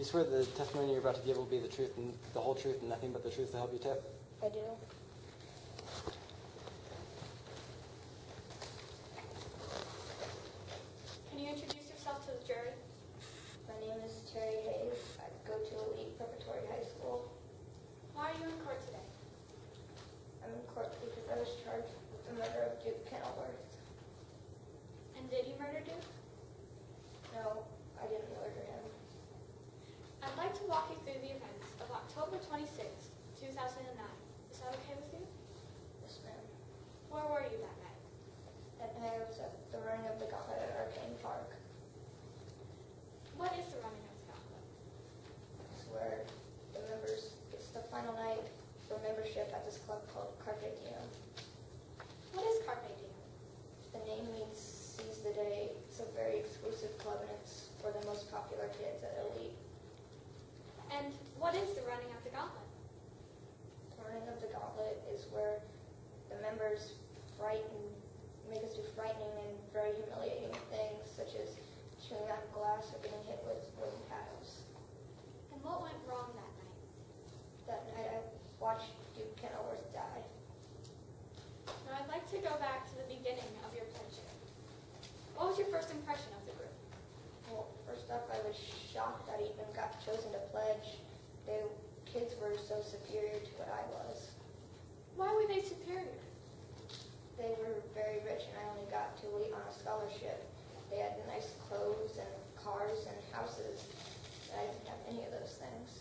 you swear the testimony you're about to give will be the truth and the whole truth and nothing but the truth to help you tip? I do. Can you introduce yourself to the jury? My name is Terry Hayes. I go to Elite Preparatory High School. Why are you in court today? I'm in court because I was charged with the murder of Duke Kenilworth. And did you murder Duke? No, I didn't murder him. I'd like to walk you through the events of October 26, 2009. Is that okay with you? Yes, ma'am. Where were you that night? That night I was at the running of the gauntlet at Arcane Park. What is the running of the gauntlet? It's where the members, it's the final night for membership at this club called Carpe Diem. What is Carpe Diem? The name means seize the day. It's a very exclusive club and it's for the most popular kids at Elite. And what is the running of the gauntlet? The running of the gauntlet is where the members make us do frightening and very humiliating things, such as chewing on glass or getting hit with wooden paddles. And what went wrong that night? That night I watched Duke Kenilworth die. Now I'd like to go back to the beginning of your pledging. What was your first impression of the group? Well, first off, I was shocked that I even got chosen to pledge. The kids were so superior to what I was. Why were they superior? They were very rich and I only got to Elite on a scholarship. They had nice clothes and cars and houses. And I didn't have any of those things.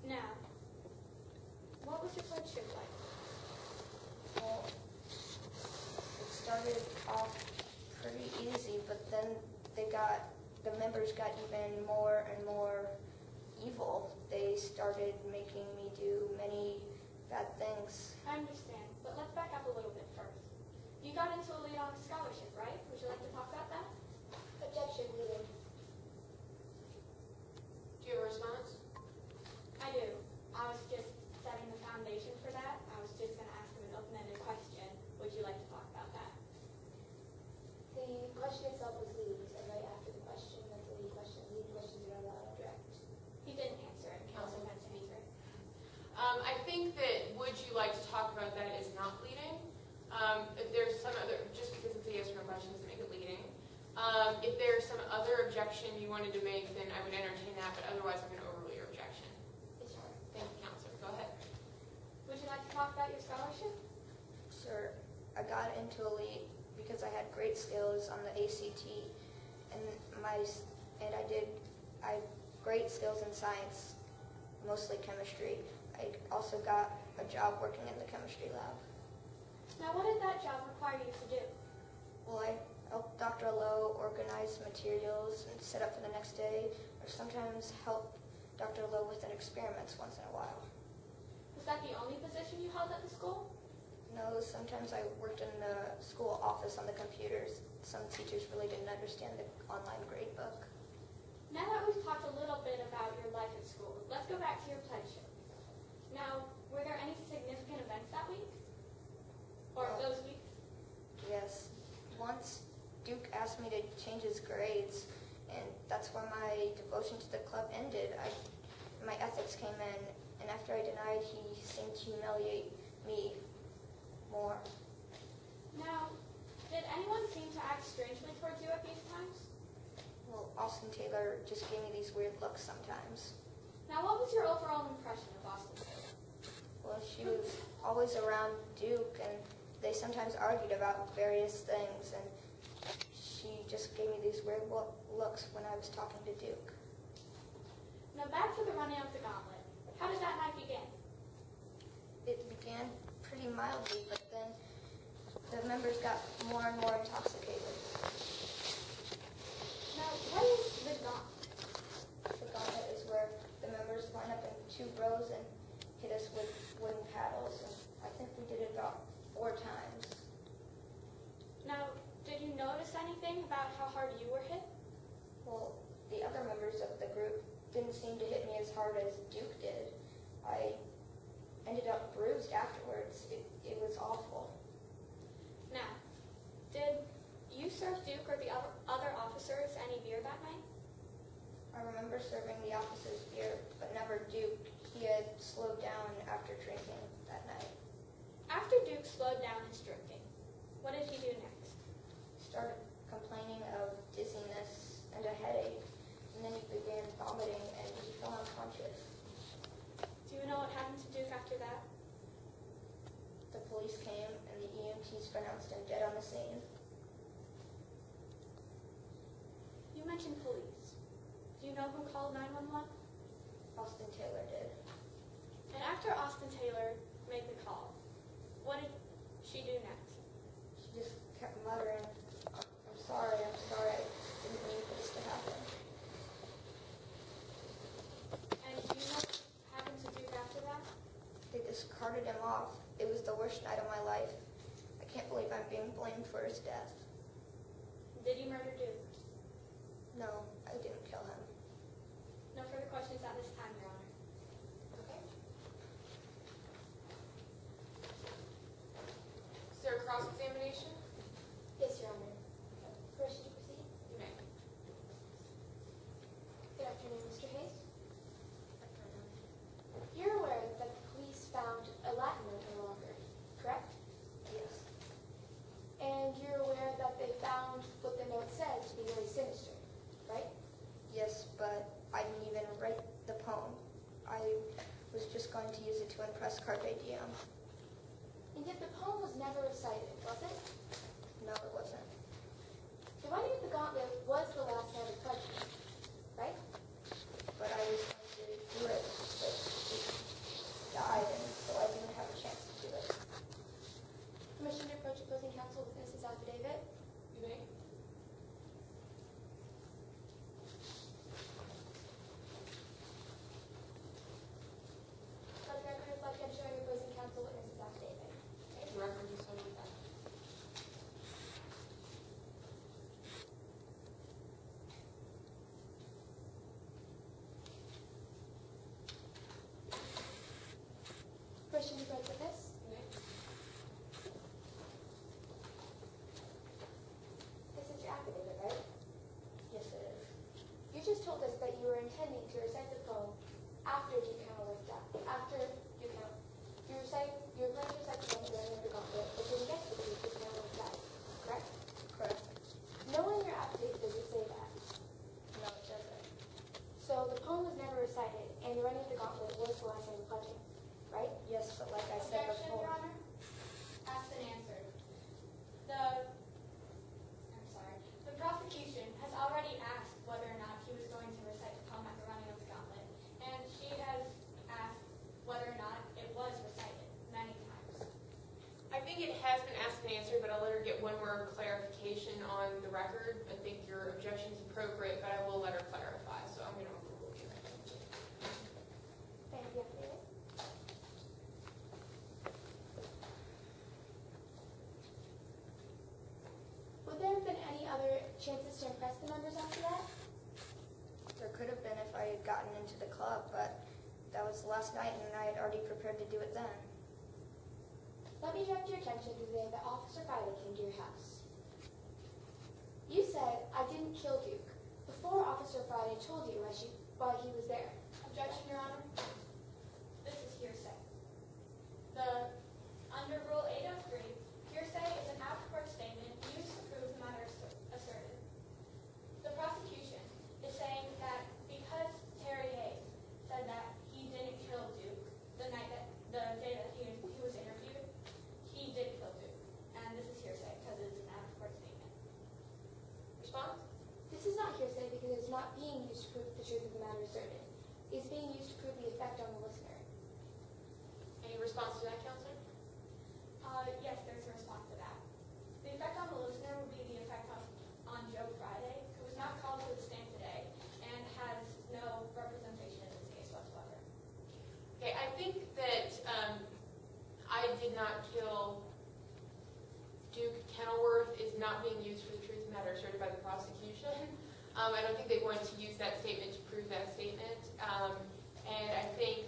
Now, what was your pledgeship like? Well, it started off pretty easy, but then the members got even more and more evil. They started making me do many bad things. I understand, but let's back up a little bit first. You got into Elite on a scholarship, right? Would you like to talk about that? Objection, leader. Do you have a response? I do. I was just setting the foundation for that. I was just going to ask him an open-ended question. Would you like to talk about that? The question itself was leading, so right after the question, that's the lead question. Lead questions are not allowed to object. He didn't answer it. Council had to answer it. I think that would you like to talk about that is not leading. If there's some other, just because it's a yes or no question doesn't make it leading. If there's some other objection you wanted to make, then I would entertain that, but otherwise I'm going to overrule your objection. Yes, sir. Thank you, Counselor. Go ahead. Would you like to talk about your scholarship? Sir, I got into Elite because I had great skills on the ACT, and I had great skills in science, mostly chemistry. I also got a job working in the chemistry lab. Now, what did that job require you to do? Well, I helped Dr. Lowe organize materials and set up for the next day, or sometimes help Dr. Lowe with an experiments once in a while. Was that the only position you held at the school? No, sometimes I worked in the school office on the computers. Some teachers really didn't understand the online grade book. Now that we've talked a little bit about your life at school, let's go back to your pledgeship. Now, were there any significant events that week? Or those weeks? Yes. Once Duke asked me to change his grades, and that's where my devotion to the club ended. My ethics came in, and after I denied, he seemed to humiliate me more. Now, did anyone seem to act strangely towards you at these times? Well, Austin Taylor just gave me these weird looks sometimes. Now, what was your overall impression of Austin Taylor? Well, she was always around Duke, and they sometimes argued about various things, and she just gave me these weird looks when I was talking to Duke. Now, back to the running of the gauntlet. How did that night begin? It began pretty mildly, but then the members got more and more intoxicated. Now, what is the gauntlet? The gauntlet is where the members line up in 2 rows and hit us with wooden paddles, and I think we did it about 4 times. Now, did you notice anything about how hard you were hit? Well, the other members of the group didn't seem to hit me as hard as Duke did. I ended up bruised afterwards. It was awful. Now, did you serve Duke or the other officers any beer that night? serving the officers beer, but never Duke. He had slowed down after drinking that night. After Duke slowed down his drinking, what did he do next? Started complaining of dizziness and a headache, and then he began vomiting and he fell unconscious. Do you know what happened to Duke after that? The police came and the EMTs pronounced him dead on the scene. You mentioned police. Do you know who called 911? Austin Taylor did. And after Austin Taylor made the call, what did she do next? She just kept muttering, I'm sorry, I didn't mean for this to happen. And do you know what happened to Duke after that? They just carted him off. It was the worst night of my life. I can't believe I'm being blamed for his death. Did he murder Duke? No, I didn't kill him. No further questions at this time, Your Honor. Okay. Is there a cross-examination? Yes, Your Honor. Permission to proceed? You may. Good afternoon, Mr. Hayes. You're aware that the police found a Latin note no longer, correct? Yes. And you're aware that they found what the note said to be very sinister, right? Yes, but I didn't even write the poem. I was just going to use it to impress Carpe Diem. And yet the poem was never recited, was it? No, it wasn't. The Running of the Gauntlet was the last night of pledging, right? But I was going to do it, but he died, and so I didn't have a chance to do it. Permission to approach opposing counsel with Mrs. Affidavit? You may. Let the record reflect I'm showing opposing counsel witnesses affidavit. Okay, the record is so with that. Permission to approach witness? You may. This is your affidavit, right? Yes, it is. You just told us that you were intending to recite the poem after Duke Hamilton's death. After Duke Hamilton. You were planning to recite the poem during the gauntlet, but didn't get to the Duke Hamilton's death, correct? Correct. Nowhere in your affidavit does it say that. No, it doesn't. So the poem was never recited, and the Running of the Gauntlet was the last night of pledging, right? Yes, but like I said Objection, before. Your Honor. Asked and answered. The prosecution has already asked whether or not he was going to recite the poem at the Running of the Gauntlet, and she has asked whether or not it was recited many times. I think it has been asked and answered, but I'll let her get one more clarification on the record. I think your objection is appropriate, but I will let her clarify, so I'm going to overrule you. Thank you, affidavit. Would there have been any other chances to impress the members after that? There could have been if I had gotten into the club, but that was last night and I had already prepared to do it then. Let me direct your attention to the day that Officer Friday came to your house. You said, I didn't kill Duke, before Officer Friday told you while he was there. Objection, Your Honor. This is hearsay. Under Rule 803, hearsay is an out-of-court statement used to prove the matter asserted. The prosecution is saying that because Terry Hayes said that he didn't kill Duke the day that he was interviewed, he did kill Duke. And this is hearsay because it's an out-of-court statement. Response? This is not hearsay because it's not being used to prove the truth of the matter asserted. It's being used to prove the effect on the listener. Any response to that, Counselor? Yes, there's a response to that. The effect on the listener would be the effect on Joe Friday, who was not called to the stand today and has no representation in this case whatsoever. Okay, I think that I did not kill Duke Kenilworth is not being used for the truth of the matter asserted by the prosecution. I don't think they wanted to use that statement to prove that statement. And I think